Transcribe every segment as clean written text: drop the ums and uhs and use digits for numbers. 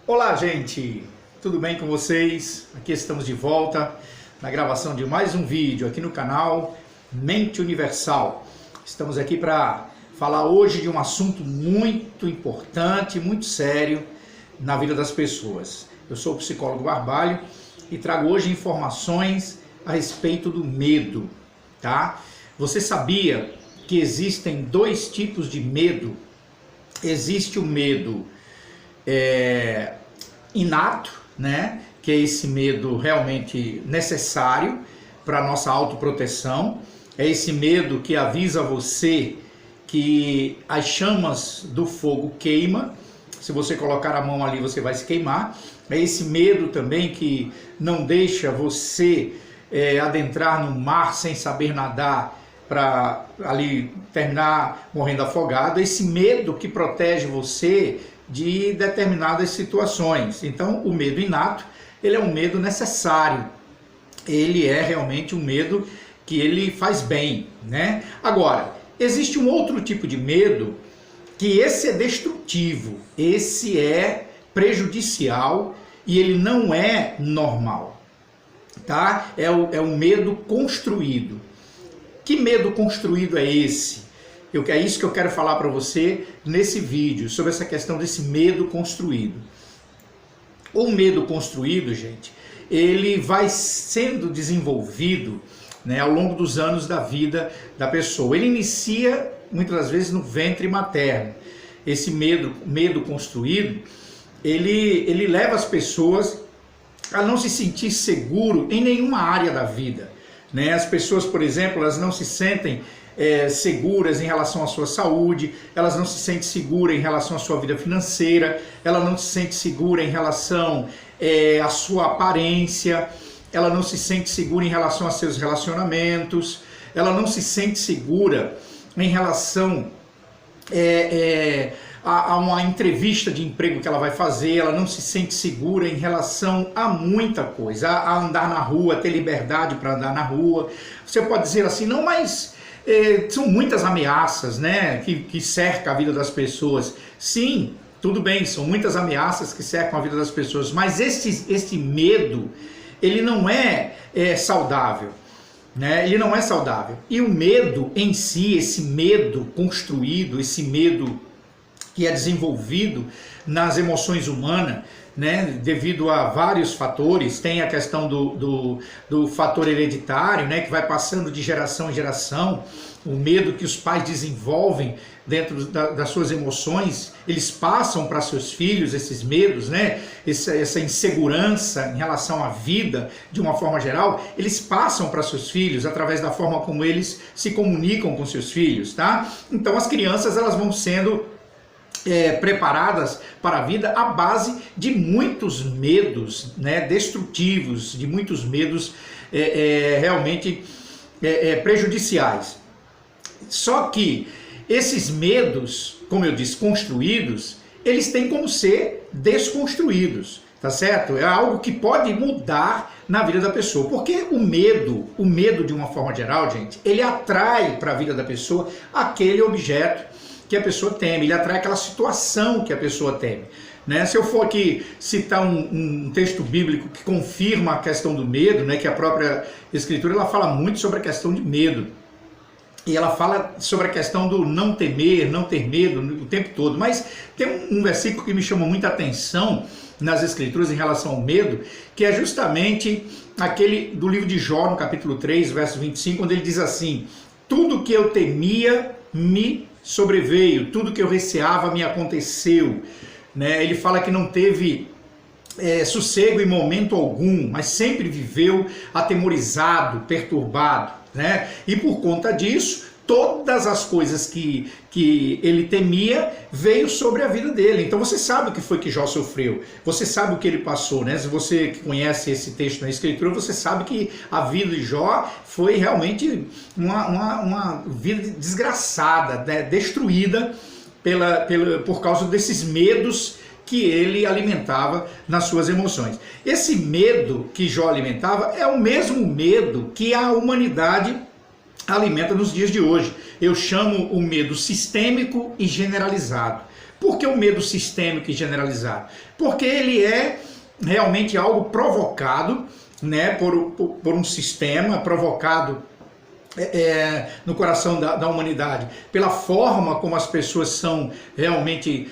Olá, gente! Tudo bem com vocês? Aqui estamos de volta na gravação de mais um vídeo aqui no canal Mente Universal. Estamos aqui para falar hoje de um assunto muito importante, muito sério na vida das pessoas. Eu sou o psicólogo Barbalho e trago hoje informações a respeito do medo, tá? Você sabia que existem dois tipos de medo? Existe o medo inato, né? Que é esse medo realmente necessário para a nossa autoproteção. É esse medo que avisa você que as chamas do fogo queimam. Se você colocar a mão ali, você vai se queimar. É esse medo também que não deixa você adentrar no mar sem saber nadar, para ali terminar morrendo afogado. Esse medo que protege você de determinadas situações. Então, o medo inato, ele é um medo necessário. Ele é realmente um medo que ele faz bem, né? Agora, existe um outro tipo de medo que esse é destrutivo, esse é prejudicial e ele não é normal, tá? É um medo construído. Que medo construído é esse? É isso que eu quero falar para você nesse vídeo, sobre essa questão desse medo construído. O medo construído, gente, ele vai sendo desenvolvido, né, ao longo dos anos da vida da pessoa. Ele inicia, muitas das vezes, no ventre materno. Esse medo construído, ele leva as pessoas a não se sentir seguro em nenhuma área da vida. Né? As pessoas, por exemplo, elas não se sentem seguras em relação à sua saúde, elas não se sentem seguras em relação à sua vida financeira, ela não se sente segura em relação à sua aparência, ela não se sente segura em relação a seus relacionamentos, ela não se sente segura em relação a uma entrevista de emprego que ela vai fazer, ela não se sente segura em relação a muita coisa, a andar na rua, ter liberdade para andar na rua. Você pode dizer assim, não, mas são muitas ameaças, né, que cercam a vida das pessoas. Sim, tudo bem, são muitas ameaças que cercam a vida das pessoas, mas este medo, ele não é saudável. Né? Ele não é saudável. E o medo em si, esse medo construído, esse medo que é desenvolvido nas emoções humanas, né, devido a vários fatores. Tem a questão do fator hereditário, né, que vai passando de geração em geração, o medo que os pais desenvolvem dentro das suas emoções, eles passam para seus filhos esses medos, né, essa insegurança em relação à vida, de uma forma geral, eles passam para seus filhos através da forma como eles se comunicam com seus filhos, tá? Então as crianças, elas vão sendo preparadas para a vida à base de muitos medos, né, destrutivos, de muitos medos realmente prejudiciais. Só que esses medos, como eu disse, construídos, eles têm como ser desconstruídos, tá certo? É algo que pode mudar na vida da pessoa, porque o medo de uma forma geral, gente, ele atrai para a vida da pessoa aquele objeto que a pessoa teme, ele atrai aquela situação que a pessoa teme. Né? Se eu for aqui citar um texto bíblico que confirma a questão do medo, né, que a própria Escritura ela fala muito sobre a questão de medo. E ela fala sobre a questão do não temer, não ter medo o tempo todo. Mas tem um versículo que me chama muita atenção nas Escrituras em relação ao medo, que é justamente aquele do livro de Jó, no capítulo 3, verso 25, onde ele diz assim: tudo que eu temia me sobreveio, tudo que eu receava me aconteceu. Né? Ele fala que não teve sossego em momento algum, mas sempre viveu atemorizado, perturbado. Né? E por conta disso, todas as coisas que ele temia veio sobre a vida dele. Então você sabe o que foi que Jó sofreu, você sabe o que ele passou, né? Se você conhece esse texto na Escritura, você sabe que a vida de Jó foi realmente uma vida desgraçada, né? Destruída por causa desses medos que ele alimentava nas suas emoções. Esse medo que Jó alimentava é o mesmo medo que a humanidade alimenta nos dias de hoje. Eu chamo o medo sistêmico e generalizado. Por que o medo sistêmico e generalizado? Porque ele é realmente algo provocado, né, por um sistema, provocado no coração da humanidade, pela forma como as pessoas são realmente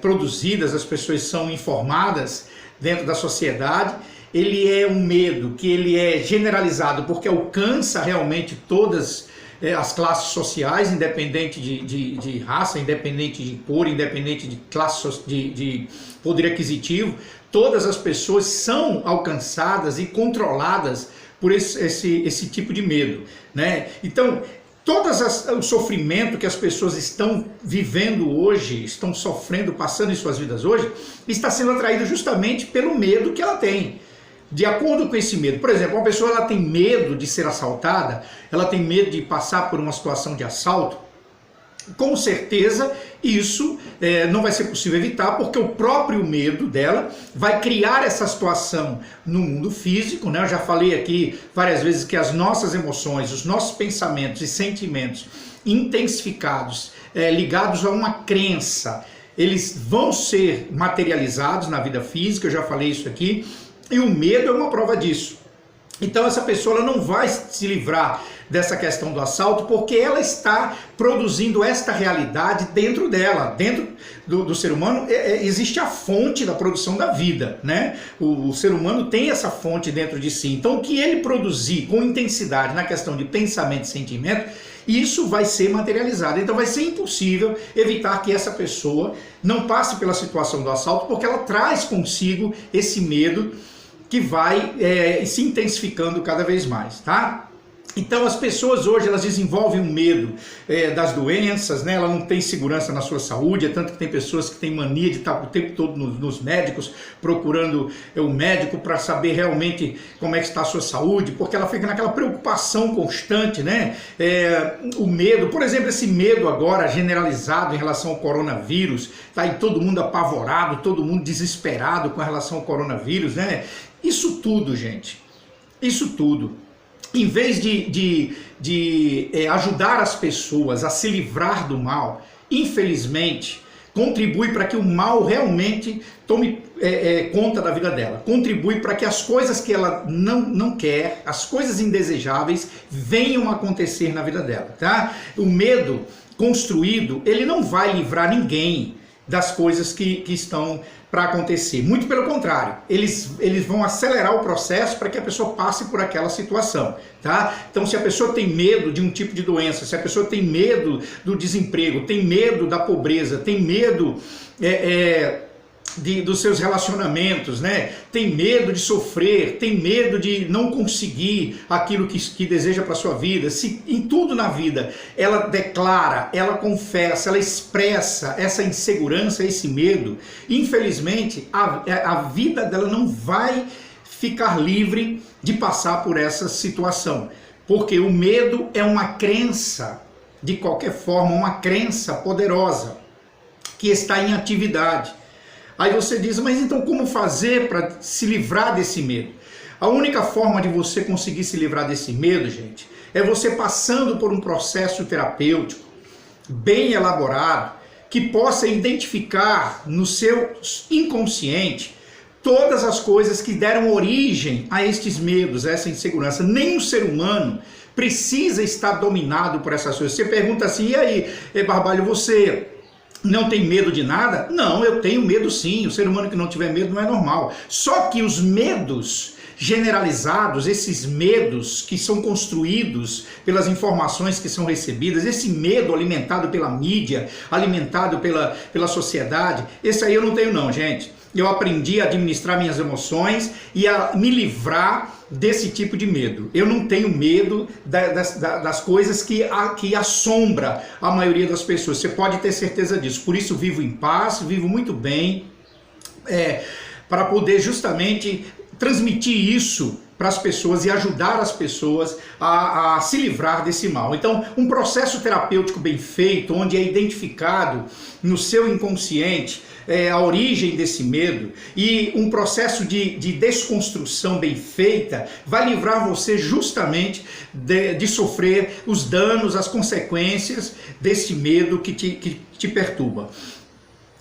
produzidas, as pessoas são informadas dentro da sociedade. Ele é um medo que ele é generalizado porque alcança realmente todas as classes sociais, independente de raça, independente de cor, independente de classe, de poder aquisitivo. Todas as pessoas são alcançadas e controladas por esse tipo de medo, né? Então, o sofrimento que as pessoas estão vivendo hoje, estão sofrendo, passando em suas vidas hoje, está sendo atraído justamente pelo medo que ela tem. De acordo com esse medo, por exemplo, uma pessoa ela tem medo de ser assaltada, ela tem medo de passar por uma situação de assalto, com certeza isso não vai ser possível evitar, porque o próprio medo dela vai criar essa situação no mundo físico, né? Eu já falei aqui várias vezes que as nossas emoções, os nossos pensamentos e sentimentos intensificados, ligados a uma crença, eles vão ser materializados na vida física, eu já falei isso aqui, e o medo é uma prova disso. Então essa pessoa ela não vai se livrar dessa questão do assalto porque ela está produzindo esta realidade dentro dela, dentro do ser humano. Existe a fonte da produção da vida, né? O ser humano tem essa fonte dentro de si. Então o que ele produzir com intensidade na questão de pensamento e sentimento, isso vai ser materializado. Então vai ser impossível evitar que essa pessoa não passe pela situação do assalto porque ela traz consigo esse medo que vai se intensificando cada vez mais, tá? Então as pessoas hoje elas desenvolvem um medo das doenças, né? Ela não tem segurança na sua saúde, é tanto que tem pessoas que têm mania de estar o tempo todo nos médicos, procurando o médico para saber realmente como é que está a sua saúde, porque ela fica naquela preocupação constante, né? O medo, por exemplo, esse medo agora generalizado em relação ao coronavírus, tá aí todo mundo apavorado, todo mundo desesperado com relação ao coronavírus, né? Isso tudo, gente, isso tudo, em vez de ajudar as pessoas a se livrar do mal, infelizmente, contribui para que o mal realmente tome conta da vida dela. Contribui para que as coisas que ela não quer, as coisas indesejáveis, venham a acontecer na vida dela, tá? O medo construído, ele não vai livrar ninguém das coisas que estão para acontecer. Muito pelo contrário, eles vão acelerar o processo para que a pessoa passe por aquela situação, tá? Então, se a pessoa tem medo de um tipo de doença, se a pessoa tem medo do desemprego, tem medo da pobreza, tem medo dos seus relacionamentos, né? Tem medo de sofrer, tem medo de não conseguir aquilo que deseja para sua vida. Se em tudo na vida ela declara, ela confessa, ela expressa essa insegurança, esse medo, infelizmente a vida dela não vai ficar livre de passar por essa situação, porque o medo é uma crença, de qualquer forma, uma crença poderosa que está em atividade. Aí você diz, mas então como fazer para se livrar desse medo? A única forma de você conseguir se livrar desse medo, gente, é você passando por um processo terapêutico bem elaborado, que possa identificar no seu inconsciente todas as coisas que deram origem a estes medos, a essa insegurança. Nenhum ser humano precisa estar dominado por essas coisas. Você pergunta assim, e aí, Barbalho, você não tem medo de nada? Não, eu tenho medo sim. O ser humano que não tiver medo não é normal. Só que os medos generalizados, esses medos que são construídos pelas informações que são recebidas, esse medo alimentado pela mídia, alimentado pela sociedade, esse aí eu não tenho não, gente. Eu aprendi a administrar minhas emoções e a me livrar desse tipo de medo. Eu não tenho medo das coisas que assombra a maioria das pessoas. Você pode ter certeza disso. Por isso vivo em paz, vivo muito bem, para poder justamente transmitir isso para as pessoas e ajudar as pessoas a se livrar desse mal. Então, um processo terapêutico bem feito, onde é identificado no seu inconsciente a origem desse medo, e um processo de desconstrução bem feita, vai livrar você justamente de sofrer os danos, as consequências desse medo que te perturba.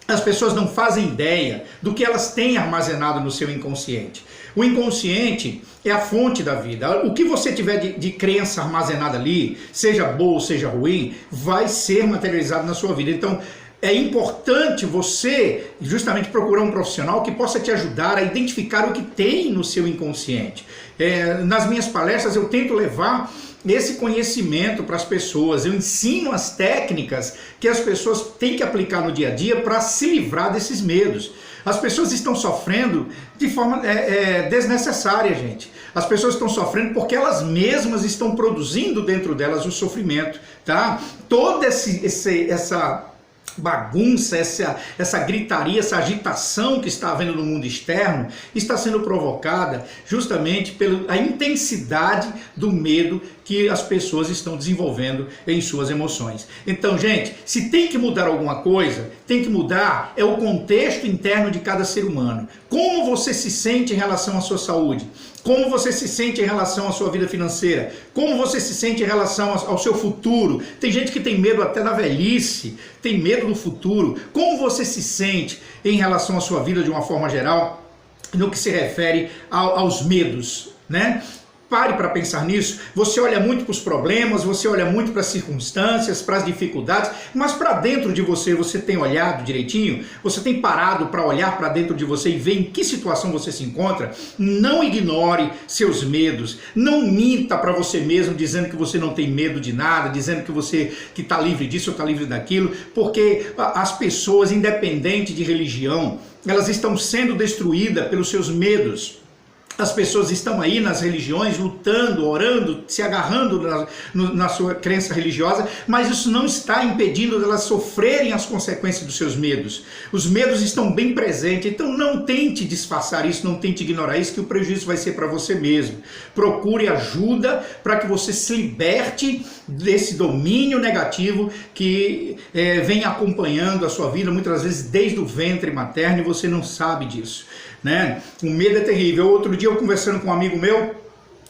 As pessoas não fazem ideia do que elas têm armazenado no seu inconsciente. O inconsciente é a fonte da vida. O que você tiver de crença armazenada ali, seja boa ou seja ruim, vai ser materializado na sua vida. Então, é importante você justamente procurar um profissional que possa te ajudar a identificar o que tem no seu inconsciente. Nas minhas palestras eu tento levar esse conhecimento para as pessoas, eu ensino as técnicas que as pessoas têm que aplicar no dia a dia para se livrar desses medos. As pessoas estão sofrendo de forma desnecessária, gente. As pessoas estão sofrendo porque elas mesmas estão produzindo dentro delas o sofrimento, tá? Toda essa bagunça, essa gritaria, essa agitação que está havendo no mundo externo, está sendo provocada justamente pela intensidade do medo que as pessoas estão desenvolvendo em suas emoções. Então, gente, se tem que mudar alguma coisa, tem que mudar o contexto interno de cada ser humano. Como você se sente em relação à sua saúde? Como você se sente em relação à sua vida financeira? Como você se sente em relação ao seu futuro? Tem gente que tem medo até da velhice, tem medo do futuro. Como você se sente em relação à sua vida de uma forma geral, no que se refere aos medos, né? Pare para pensar nisso. Você olha muito para os problemas, você olha muito para as circunstâncias, para as dificuldades, mas para dentro de você, você tem olhado direitinho? Você tem parado para olhar para dentro de você e ver em que situação você se encontra? Não ignore seus medos, não minta para você mesmo dizendo que você não tem medo de nada, dizendo que você está livre disso ou está livre daquilo, porque as pessoas, independente de religião, elas estão sendo destruídas pelos seus medos. As pessoas estão aí nas religiões lutando, orando, se agarrando na sua crença religiosa, mas isso não está impedindo delas sofrerem as consequências dos seus medos. Os medos estão bem presentes, então não tente disfarçar isso, não tente ignorar isso, que o prejuízo vai ser para você mesmo. Procure ajuda para que você se liberte desse domínio negativo que vem acompanhando a sua vida, muitas vezes desde o ventre materno, e você não sabe disso, né? O medo é terrível. Outro dia eu conversando com um amigo meu,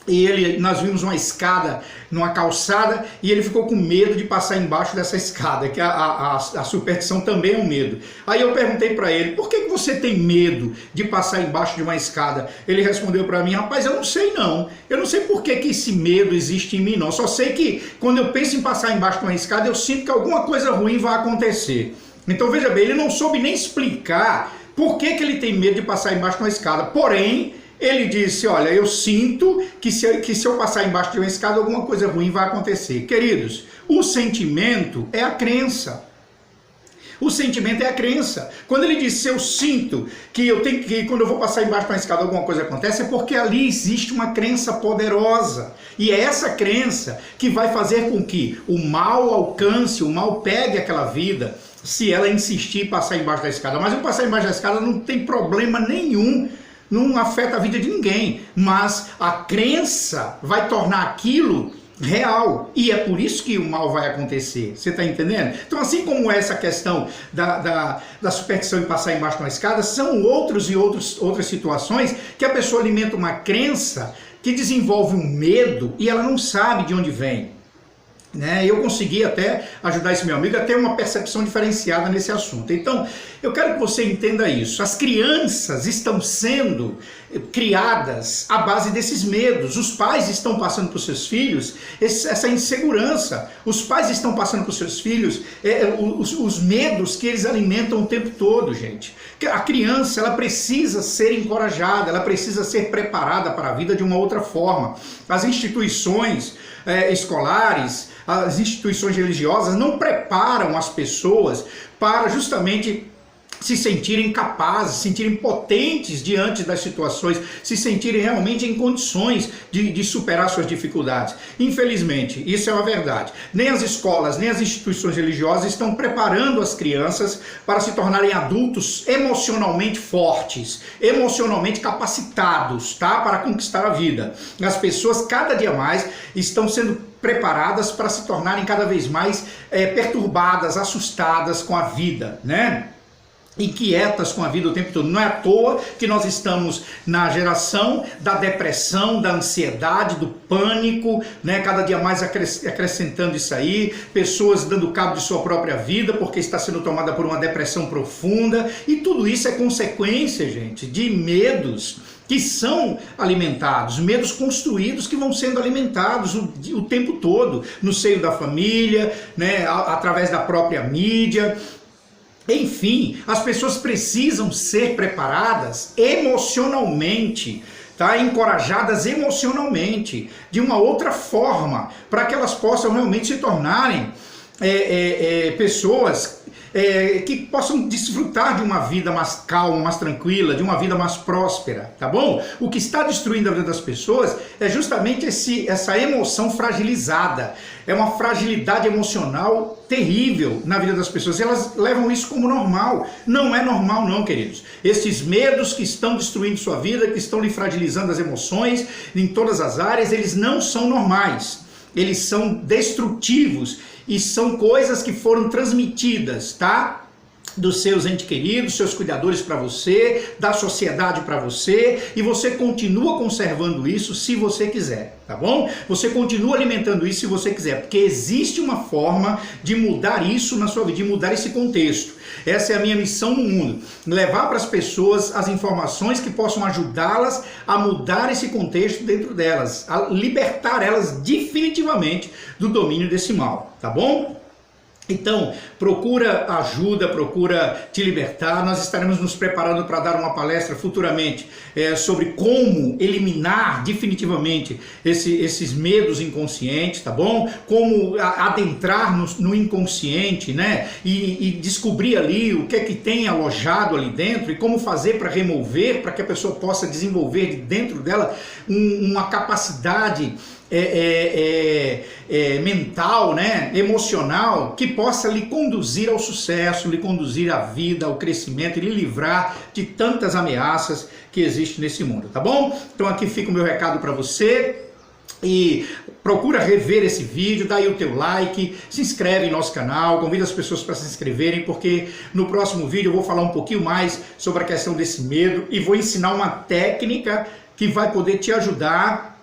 e nós vimos uma escada numa calçada e ele ficou com medo de passar embaixo dessa escada, que a superstição também é um medo. Aí eu perguntei para ele, por que você tem medo de passar embaixo de uma escada? Ele respondeu para mim, rapaz, eu não sei não, eu não sei por que esse medo existe em mim não, só sei que quando eu penso em passar embaixo de uma escada eu sinto que alguma coisa ruim vai acontecer. Então veja bem, ele não soube nem explicar por que ele tem medo de passar embaixo de uma escada, porém ele disse, olha, eu sinto que se eu passar embaixo de uma escada, alguma coisa ruim vai acontecer. Queridos, o sentimento é a crença. O sentimento é a crença. Quando ele disse, eu sinto que quando eu vou passar embaixo de uma escada alguma coisa acontece, é porque ali existe uma crença poderosa. E é essa crença que vai fazer com que o mal alcance, o mal pegue aquela vida, se ela insistir em passar embaixo da escada. Mas eu passar embaixo da escada não tem problema nenhum. Não afeta a vida de ninguém, mas a crença vai tornar aquilo real, e é por isso que o mal vai acontecer, você está entendendo? Então, assim como essa questão da superstição em passar embaixo de uma escada, são outras situações que a pessoa alimenta uma crença que desenvolve um medo e ela não sabe de onde vem. Eu consegui até ajudar esse meu amigo a ter uma percepção diferenciada nesse assunto. Então, eu quero que você entenda isso. As crianças estão sendo criadas à base desses medos. Os pais estão passando para os seus filhos essa insegurança. Os pais estão passando para os seus filhos os medos que eles alimentam o tempo todo, gente. A criança, ela precisa ser encorajada, ela precisa ser preparada para a vida de uma outra forma. As instituições escolares, as instituições religiosas não preparam as pessoas para justamente se sentirem capazes, se sentirem potentes diante das situações, se sentirem realmente em condições de superar suas dificuldades. Infelizmente, isso é uma verdade. Nem as escolas, nem as instituições religiosas estão preparando as crianças para se tornarem adultos emocionalmente fortes, emocionalmente capacitados, tá? Para conquistar a vida. As pessoas cada dia mais estão sendo preparadas para se tornarem cada vez mais perturbadas, assustadas com a vida, né? Inquietas com a vida o tempo todo. Não é à toa que nós estamos na geração da depressão, da ansiedade, do pânico, né? Cada dia mais acrescentando isso aí, pessoas dando cabo de sua própria vida porque está sendo tomada por uma depressão profunda, e tudo isso é consequência, gente, de medos que são alimentados, medos construídos que vão sendo alimentados o tempo todo, no seio da família, né? Através da própria mídia. Enfim, as pessoas precisam ser preparadas emocionalmente, tá? Encorajadas emocionalmente, de uma outra forma, para que elas possam realmente se tornarem pessoas que possam desfrutar de uma vida mais calma, mais tranquila, de uma vida mais próspera, tá bom? O que está destruindo a vida das pessoas é justamente essa emoção fragilizada, é uma fragilidade emocional terrível na vida das pessoas. Elas levam isso como normal. Não é normal não, queridos. Esses medos que estão destruindo sua vida, que estão lhe fragilizando as emoções em todas as áreas, eles não são normais. Eles são destrutivos e são coisas que foram transmitidas, tá? Dos seus entes queridos, seus cuidadores para você, da sociedade para você, e você continua conservando isso se você quiser, tá bom? Você continua alimentando isso se você quiser, porque existe uma forma de mudar isso na sua vida, de mudar esse contexto. Essa é a minha missão no mundo, levar para as pessoas as informações que possam ajudá-las a mudar esse contexto dentro delas, a libertar elas definitivamente do domínio desse mal, tá bom? Então, procura ajuda, procura te libertar. Nós estaremos nos preparando para dar uma palestra futuramente sobre como eliminar definitivamente esses medos inconscientes, tá bom? Como adentrar no inconsciente, né? E descobrir ali o que é que tem alojado ali dentro e como fazer para remover, para que a pessoa possa desenvolver de dentro dela uma capacidade mental, né, emocional, que possa lhe conduzir ao sucesso, lhe conduzir à vida, ao crescimento e lhe livrar de tantas ameaças que existem nesse mundo, tá bom? Então aqui fica o meu recado para você. E procura rever esse vídeo, dá aí o teu like, se inscreve em nosso canal, convida as pessoas para se inscreverem, porque no próximo vídeo eu vou falar um pouquinho mais sobre a questão desse medo e vou ensinar uma técnica que vai poder te ajudar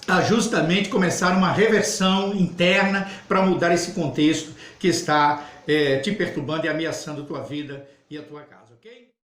a justamente começar uma reversão interna para mudar esse contexto que está te perturbando e ameaçando a tua vida e a tua casa.